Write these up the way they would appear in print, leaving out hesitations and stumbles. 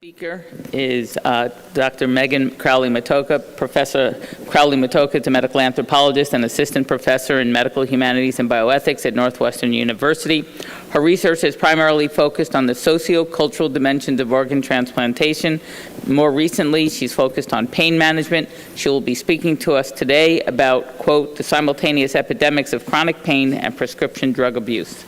Speaker is Dr. Megan Crowley-Matoka. Professor Crowley-Matoka is a medical anthropologist and assistant professor in medical humanities and bioethics at Northwestern University. Her research is primarily focused on the socio-cultural dimensions of organ transplantation. More recently, she's focused on pain management. She will be speaking to us today about, quote, the simultaneous epidemics of chronic pain and prescription drug abuse.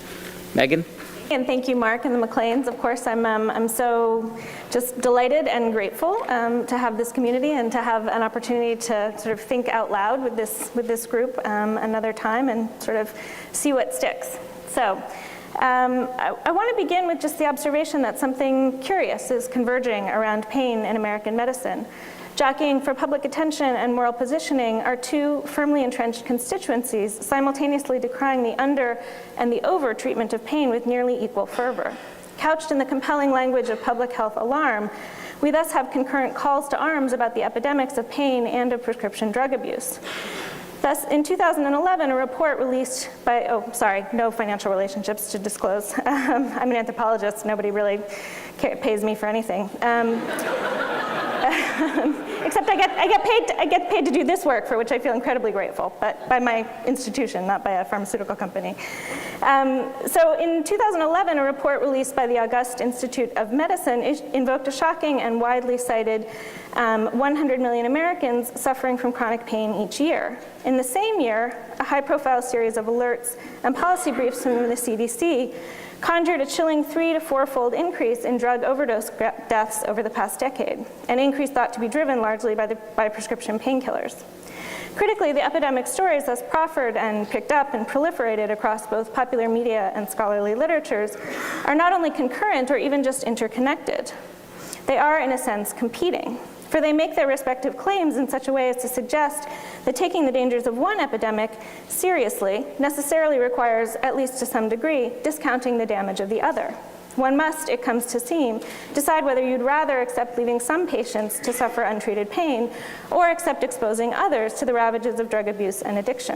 Megan? And thank you, Mark and the McLeans. Of course, I'm so just delighted and grateful to have this community and to have an opportunity to sort of think out loud with this group another time and sort of see what sticks. So I want to begin with just the observation that something curious is converging around pain in American medicine. Jockeying for public attention and moral positioning are two firmly entrenched constituencies, simultaneously decrying the under and the over treatment of pain with nearly equal fervor. Couched in the compelling language of public health alarm, we thus have concurrent calls to arms about the epidemics of pain and of prescription drug abuse. Thus, in 2011, a report released by, no financial relationships to disclose. I'm an anthropologist, nobody really pays me for anything. Except I get paid to do this work, for which I feel incredibly grateful, but by my institution, not by a pharmaceutical company. So in 2011, a report released by the August Institute of Medicine invoked a shocking and widely cited 100 million Americans suffering from chronic pain each year. In the same year, a high-profile series of alerts and policy briefs from the CDC conjured a chilling 3- to 4-fold increase in drug overdose deaths over the past decade, an increase thought to be driven largely by prescription painkillers. Critically, the epidemic stories thus proffered and picked up and proliferated across both popular media and scholarly literatures are not only concurrent or even just interconnected. They are, in a sense, competing, for they make their respective claims in such a way as to suggest that taking the dangers of one epidemic seriously necessarily requires, at least to some degree, discounting the damage of the other. One must, it comes to seem, decide whether you'd rather accept leaving some patients to suffer untreated pain or accept exposing others to the ravages of drug abuse and addiction.